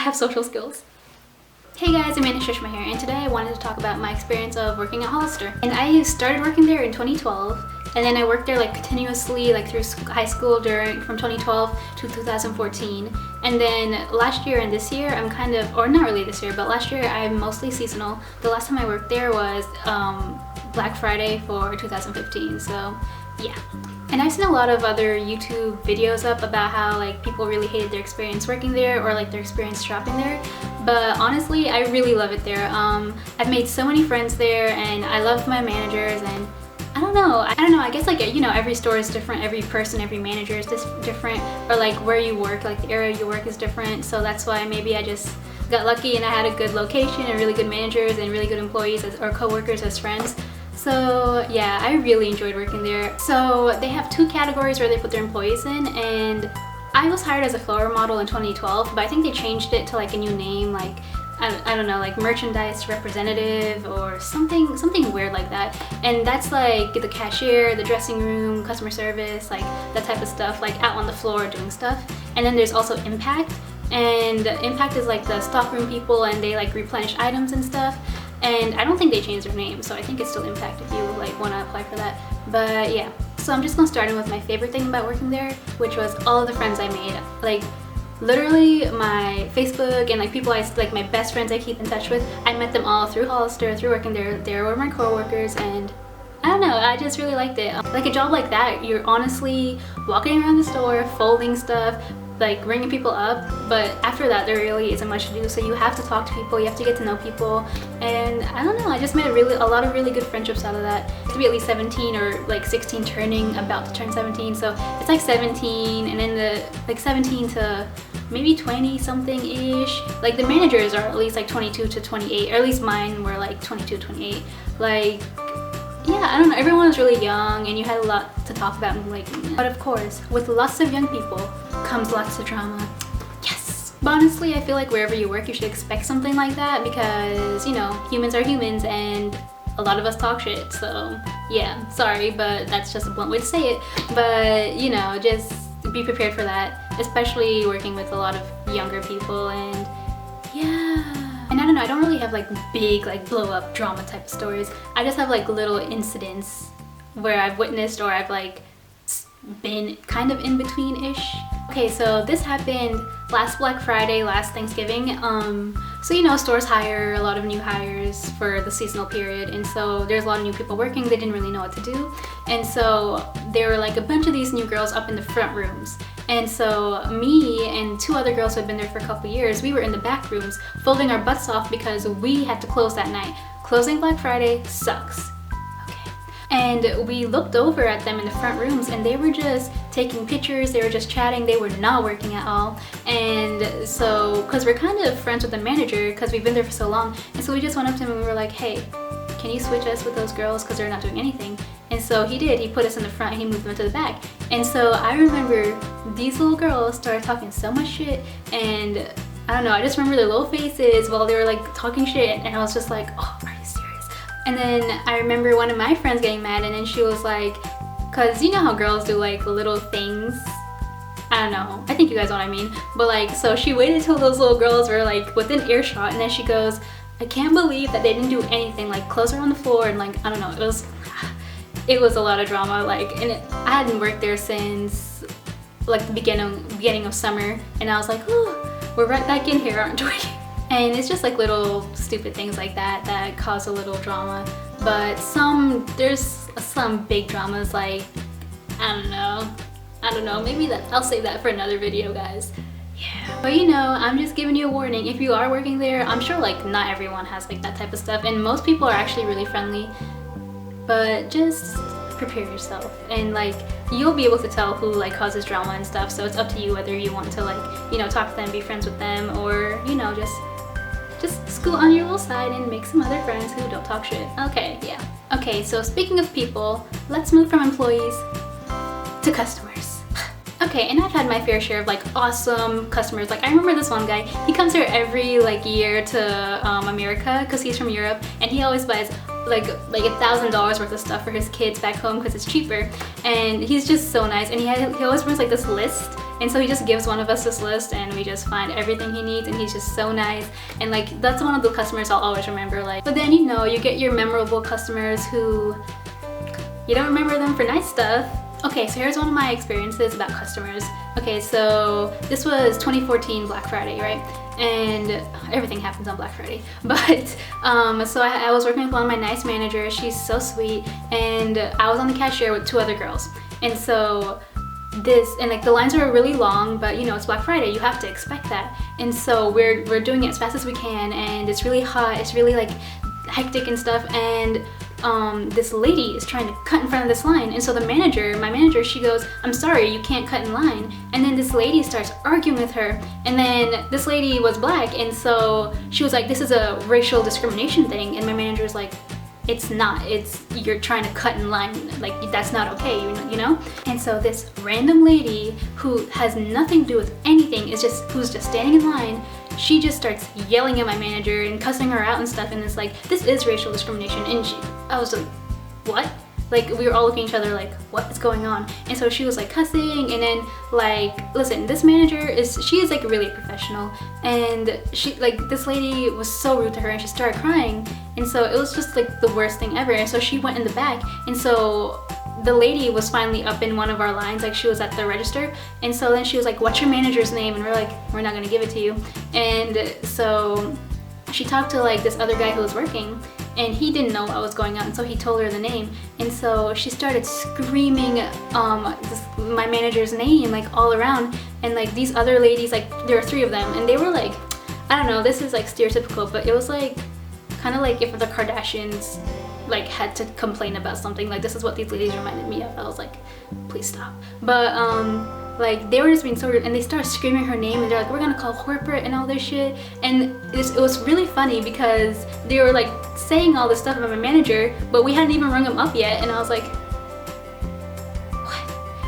have social skills. Hey guys, AmandaSushma here, and today I wanted to talk about my experience of working at Hollister. And I started working there in 2012, and then I worked there like continuously like through high school from 2012 to 2014. And then last year and this year I'm kind of, or not really this year, but last year I'm mostly seasonal. The last time I worked there was Black Friday for 2015, so yeah. And I've seen a lot of other YouTube videos up about how like people really hated their experience working there or like their experience shopping there. But honestly, I really love it there. I've made so many friends there, and I love my managers, and I don't know, I guess like, you know, every store is different, every person, every manager is different, or like where you work, like the area you work is different. So that's why maybe I just got lucky and I had a good location and really good managers and really good employees or co-workers as friends. So yeah, I really enjoyed working there. So they have two categories where they put their employees in, and I was hired as a floor model in 2012, but I think they changed it to like a new name, like I don't know, like merchandise representative or something weird like that. And that's like the cashier, the dressing room, customer service, like that type of stuff, like out on the floor doing stuff. And then there's also impact, and impact is like the stockroom people, and they like replenish items and stuff. And I don't think they changed their name, so I think it's still impact if you like want to apply for that. But yeah, so I'm just gonna start in with my favorite thing about working there, which was all of the friends I made. Like literally my Facebook and like people like my best friends I keep in touch with, I met them all through Hollister, through working there. They were my co-workers, and I don't know, I just really liked it. Like a job like that, you're honestly walking around the store, folding stuff, like ringing people up, but after that there really isn't much to do. So you have to talk to people, you have to get to know people, and I don't know, I just made a lot of really good friendships out of that. To be at least 17 or like 16, about to turn 17, so it's like 17 and then the like 17 to maybe 20 something ish. Like the managers are at least like 22 to 28, or at least mine were like 22, 28. Like yeah, I don't know, everyone was really young and you had a lot to talk about and like, but of course, with lots of young people comes lots of drama. Yes! But honestly, I feel like wherever you work, you should expect something like that because, you know, humans are humans and a lot of us talk shit. So yeah, sorry, but that's just a blunt way to say it. But, you know, just be prepared for that, especially working with a lot of younger people. And yeah. And I don't know, I don't really have like big like blow up drama type of stories. I just have like little incidents where I've witnessed or I've like been kind of in between-ish. Okay, so this happened last Black Friday, last Thanksgiving. So you know, stores hire a lot of new hires for the seasonal period, and so there's a lot of new people working. They didn't really know what to do, and so there were like a bunch of these new girls up in the front rooms. And so me and two other girls who had been there for a couple years, we were in the back rooms folding our butts off because we had to close that night. Closing Black Friday sucks. Okay. And we looked over at them in the front rooms, and they were just taking pictures, they were just chatting, they were not working at all. And so, because we're kind of friends with the manager because we've been there for so long, and so we just went up to him and we were like, hey, can you switch us with those girls because they're not doing anything? And so he did. He put us in the front and he moved them to the back. And so I remember these little girls started talking so much shit, and I don't know, I just remember their little faces while they were like talking shit, and I was just like, oh, are you serious? And then I remember one of my friends getting mad, and then she was like, cause you know how girls do like little things, I don't know, I think you guys know what I mean, but like, so she waited till those little girls were like within earshot, and then she goes, I can't believe that they didn't do anything, like clothes are on the floor, and like, I don't know, it was a lot of drama, like, and I hadn't worked there since like the beginning of summer, and I was like, oh, we're right back in here, aren't we? And it's just like little stupid things like that cause a little drama. But there's some big dramas, like, I don't know, maybe I'll save that for another video, guys. Yeah, but you know, I'm just giving you a warning. If you are working there, I'm sure like not everyone has like that type of stuff, and most people are actually really friendly, but just prepare yourself, and like you'll be able to tell who like causes drama and stuff. So it's up to you whether you want to like, you know, talk to them, be friends with them, or you know, just scoot on your little side and make some other friends who don't talk shit. Okay, yeah. Okay, so speaking of people, let's move from employees to customers. Okay, and I've had my fair share of like awesome customers. Like I remember this one guy, he comes here every like year to America because he's from Europe, and he always buys like $1,000 worth of stuff for his kids back home because it's cheaper. And he's just so nice, and he always brings like this list, and And so he just gives one of us this list and we just find everything he needs, and he's just so nice. And like, that's one of the customers I'll always remember. Like, but then, you know, you get your memorable customers who you don't remember them for nice stuff. Okay, so here's one of my experiences about customers. Okay, so this was 2014 Black Friday, right? And everything happens on Black Friday. But so I was working with one of my nice managers. She's so sweet, and I was on the cashier with 2 other girls. And so like the lines are really long, but you know, it's Black Friday, you have to expect that. And so we're doing it as fast as we can, and it's really hot, it's really like hectic and stuff, and this lady is trying to cut in front of this line. And so my manager, she goes, "I'm sorry, you can't cut in line." And then this lady starts arguing with her, and then this lady was black, and so she was like, "This is a racial discrimination thing." And my manager was like, "It's not, you're trying to cut in line, like that's not okay, you know?" And so this random lady who has nothing to do with anything, who's just standing in line, she just starts yelling at my manager and cussing her out and stuff, and it's like, this is racial discrimination. And I was like, what? Like, we were all looking at each other like, what is going on? And so she was like cussing, and then like, listen, this manager she is like really professional, and she, like, this lady was so rude to her, and she started crying. And so it was just like the worst thing ever. And so she went in the back, and so the lady was finally up in one of our lines, like she was at the register. And so then she was like, "What's your manager's name?" And we're like, "We're not gonna give it to you." And so she talked to like this other guy who was working, and he didn't know what was going on, so he told her the name. And so she started screaming my manager's name like all around. And like these other ladies, like there were 3 of them, and they were like, I don't know, this is like stereotypical, but it was like kind of like if the Kardashians like had to complain about something, like this is what these ladies reminded me of. I was like, please stop. But like they were just being so rude, and they started screaming her name, and they're like, "We're gonna call corporate," and all this shit. And it was really funny because they were like saying all this stuff about my manager, but we hadn't even rung him up yet. And I was like, what?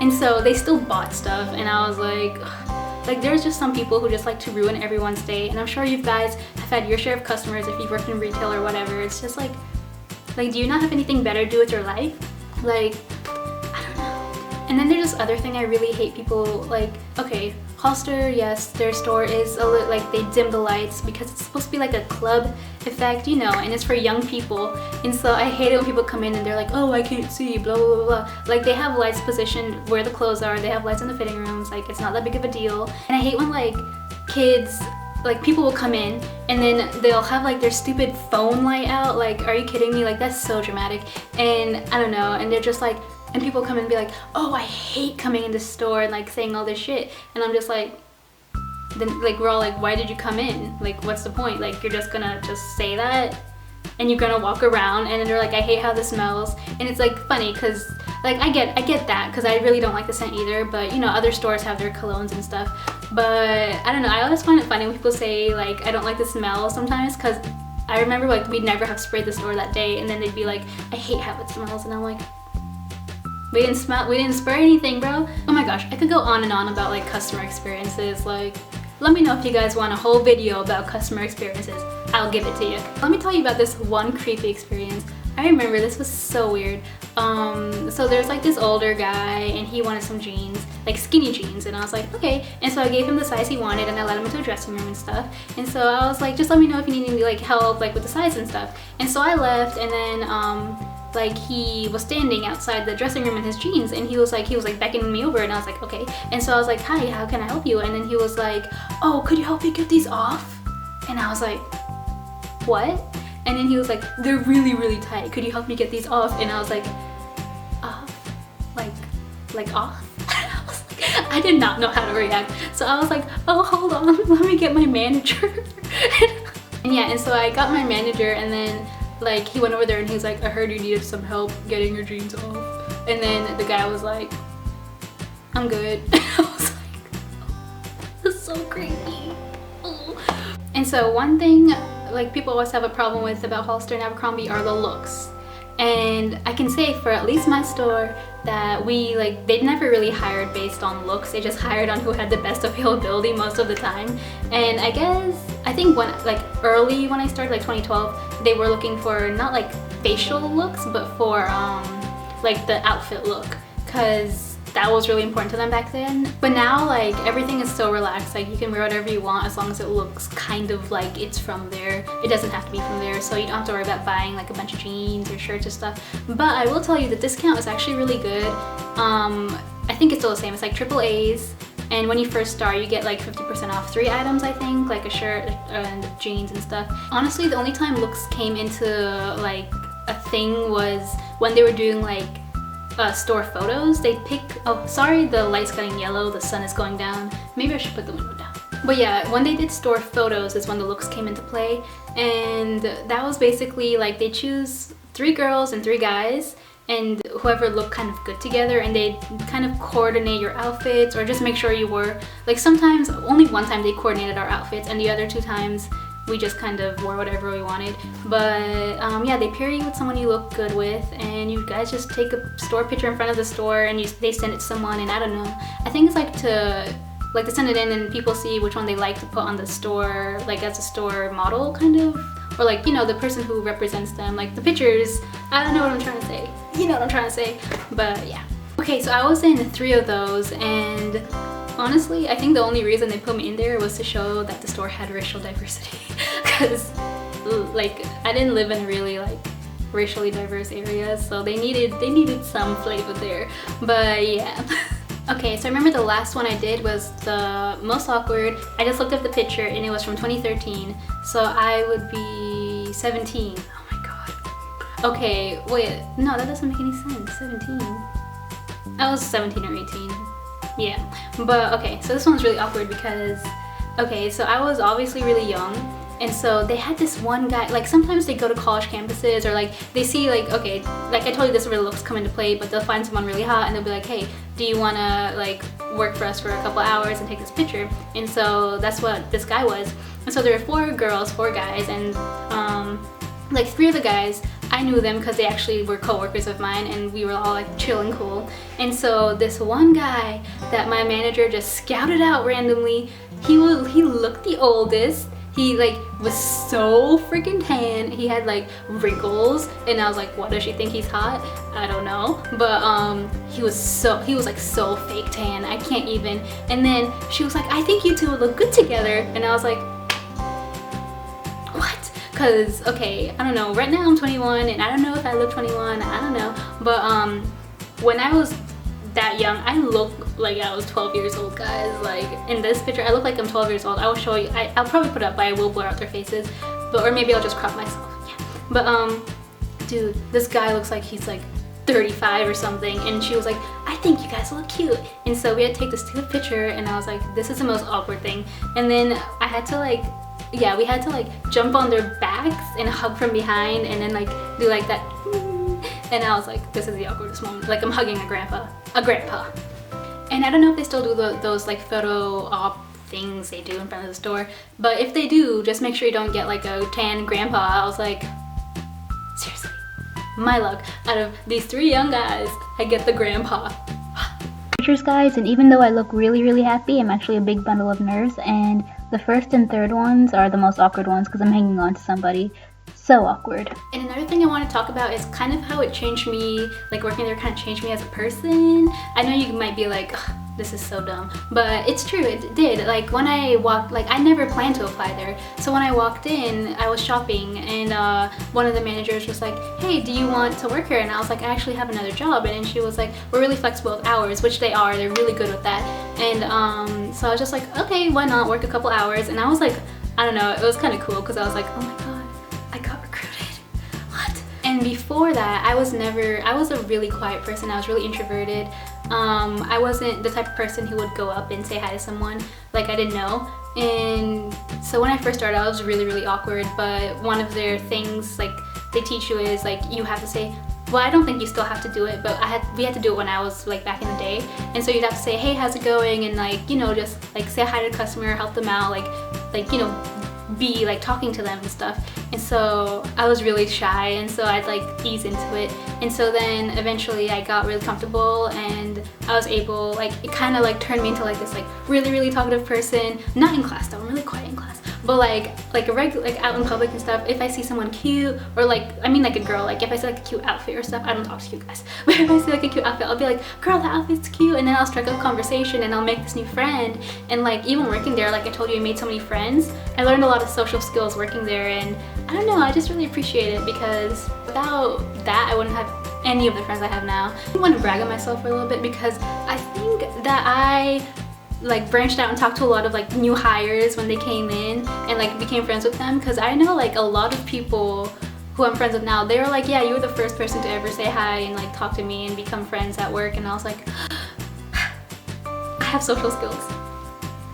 And so they still bought stuff, and I was like, ugh. Like, there's just some people who just like to ruin everyone's day, and I'm sure you guys have had your share of customers if you've worked in retail or whatever. It's just like, do you not have anything better to do with your life? Like, I don't know. And then there's this other thing I really hate people, like, okay, Hollister, yes, their store is a little, like, they dim the lights because it's supposed to be like a club effect, you know, and it's for young people. And so I hate it when people come in and they're like, "Oh, I can't see, blah, blah, blah, blah." Like, they have lights positioned where the clothes are, they have lights in the fitting rooms, like, it's not that big of a deal. And I hate when, like, kids, like, people will come in and then they'll have like their stupid phone light out. Like, are you kidding me? Like, that's so dramatic. And I don't know, and they're just like, and people come in and be like, "Oh, I hate coming in the store," and like saying all this shit. And I'm just like, then like we're all like, why did you come in? Like, what's the point? Like, you're just gonna just say that and you're gonna walk around. And then they're like, "I hate how this smells." And it's like funny because like I get that because I really don't like the scent either, but you know, other stores have their colognes and stuff. But I don't know, I always find it funny when people say like, "I don't like the smell" sometimes, because I remember like we'd never have sprayed the store that day, and then they'd be like, "I hate how it smells," and I'm like, we didn't spray anything, bro. Oh my gosh, I could go on and on about like customer experiences. Like, let me know if you guys want a whole video about customer experiences. I'll give it to you. Let me tell you about this one creepy experience. I remember this was so weird. So there's like this older guy, and he wanted some jeans, like skinny jeans, and I was like, okay. And so I gave him the size he wanted, and I let him into a dressing room and stuff. And so I was like, just let me know if you need any like help like with the size and stuff. And so I left, and then like he was standing outside the dressing room in his jeans, and he was like beckoning me over, and I was like, okay. And so I was like, "Hi, how can I help you?" And then he was like, "Oh, could you help me get these off?" And I was like, what? And then he was like, "They're really, really tight. Could you help me get these off?" And I was like, off? Like off? I did not know how to react. So I was like, "Oh, hold on, let me get my manager." And yeah, and so I got my manager, and then like he went over there and he was like, "I heard you needed some help getting your jeans off." And then the guy was like, "I'm good." I was like, this is so creepy. And so one thing like people always have a problem with about Hollister and Abercrombie are the looks. And I can say for at least my store that they never really hired based on looks. They just hired on who had the best availability most of the time. And I think early when I started, like 2012, they were looking for not like facial looks, but for like the outfit look, because that was really important to them back then. But now like everything is so relaxed, like you can wear whatever you want as long as it looks kind of like it's from there. It doesn't have to be from there, so you don't have to worry about buying like a bunch of jeans or shirts or stuff. But I will tell you the discount is actually really good. I think it's still the same. It's like triple A's. And when you first start, you get like 50% off 3 items, I think, like a shirt and jeans and stuff. Honestly, the only time looks came into like a thing was when they were doing like store photos. They'd pick, oh sorry, the light's getting yellow, the sun is going down. Maybe I should put the window down. But yeah, when they did store photos is when the looks came into play. And that was basically like they choose 3 girls and 3 guys, and whoever looked kind of good together, and they kind of coordinate your outfits or just make sure you were, like sometimes, only one time they coordinated our outfits and the other 2 times we just kind of wore whatever we wanted. But yeah, they pair you with someone you look good with, and you guys just take a store picture in front of the store and they send it to someone, and I don't know. I think it's like to send it in and people see which one they like to put on the store, like as a store model kind of. Or like, you know, the person who represents them, like the pictures. I don't know what I'm trying to say. You know what I'm trying to say, but yeah. Okay, so I was in 3 of those, and honestly, I think the only reason they put me in there was to show that the store had racial diversity. Because like, I didn't live in really like racially diverse areas, so they needed some flavor there, but yeah. Okay, so I remember the last one I did was the most awkward. I just looked up the picture and it was from 2013. So I would be 17. Oh my god. Okay, wait, no, that doesn't make any sense. 17. I was 17 or 18. Yeah, but okay, so this one's really awkward because, okay, so I was obviously really young. And so they had this one guy, like sometimes they go to college campuses or like they see like, okay, like I told you this is where the looks come into play, but they'll find someone really hot and they'll be like, hey, do you wanna like work for us for a couple hours and take this picture? And so that's what this guy was. And so there were 4 girls, 4 guys, and like 3 of the guys, I knew them because they actually were co-workers of mine and we were all like chill and cool. And so this one guy that my manager just scouted out randomly, he looked the oldest. He like was so freaking tan. He had like wrinkles, and I was like, what, does she think he's hot? I don't know. But he was like so fake tan. I can't even. And then she was like, I think you 2 would look good together. And I was like, what? Cause okay, I don't know. Right now I'm 21, and I don't know if I look 21. I don't know. But when I was that young, I look like I was 12 years old, guys. Like in this picture, I look like I'm 12 years old. I will show you. I'll probably put it up, but I will blur out their faces. But or maybe I'll just crop myself. Yeah. But dude, this guy looks like he's like 35 or something. And she was like, I think you guys look cute. And so we had to take this stupid picture, and I was like, this is the most awkward thing. And then I had to like, yeah, we had to like jump on their backs and hug from behind, and then like do like that. And I was like, this is the awkwardest moment. Like I'm hugging a grandpa. And I don't know if they still do those like photo op things they do in front of the store, but if they do, just make sure you don't get like a tan grandpa. I was like, seriously, my luck. Out of these 3 young guys, I get the grandpa. Pictures, guys, and even though I look really happy, I'm actually a big bundle of nerves, and the first and third ones are the most awkward ones because I'm hanging on to somebody. So awkward. And another thing I want to talk about is kind of how it changed me, like working there kind of changed me as a person. I know you might be like, this is so dumb, but it's true, it did. Like when I walked, like I never planned to apply there. So when I walked in, I was shopping, and one of the managers was like, hey, do you want to work here? And I was like, I actually have another job. And then she was like, we're really flexible with hours, which they are, they're really good with that. And so I was just like, okay, why not work a couple hours? And I was like, I don't know, it was kind of cool because I was like, oh my god, I got recruited. What? And before that, I was a really quiet person. I was really introverted. I wasn't the type of person who would go up and say hi to someone like I didn't know. And so when I first started, I was really awkward. But one of their things like they teach you is like you have to say, well, I don't think you still have to do it, but we had to do it when I was like back in the day. And so you'd have to say, hey, how's it going? And like, you know, just like say hi to the customer, help them out, like you know, be like talking to them and stuff. And so I was really shy, and so I'd like ease into it. And so then eventually I got really comfortable, and I was able, like, it kind of like turned me into like this like really talkative person. Not in class though, I'm really quiet in class, but like a regular, like out in public and stuff, if I see someone cute, or like, I mean like a girl, like if I see like a cute outfit or stuff, I don't talk to you guys, but if I see like a cute outfit, I'll be like, girl, that outfit's cute, and then I'll strike up a conversation and I'll make this new friend. And like even working there, like I told you, I made so many friends. I learned a lot of social skills working there, and I don't know, I just really appreciate it, because without that I wouldn't have any of the friends I have now. I want to brag on myself for a little bit, because I think that I like branched out and talked to a lot of like new hires when they came in, and like became friends with them, because I know like a lot of people who I'm friends with now, they were like, yeah, you were the first person to ever say hi and like talk to me and become friends at work. And I was like, I have social skills.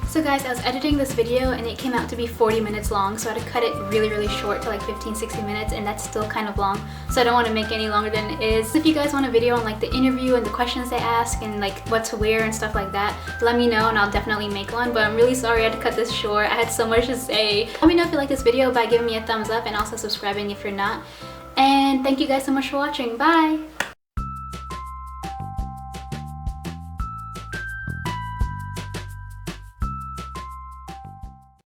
So guys, I was editing this video and it came out to be 40 minutes long, so I had to cut it really short to like 15-16 minutes, and that's still kind of long, so I don't want to make it any longer than it is. If you guys want a video on like the interview and the questions they ask and like what to wear and stuff like that, let me know and I'll definitely make one. But I'm really sorry I had to cut this short. I had so much to say. Let me know if you like this video by giving me a thumbs up and also subscribing if you're not. And thank you guys so much for watching. Bye!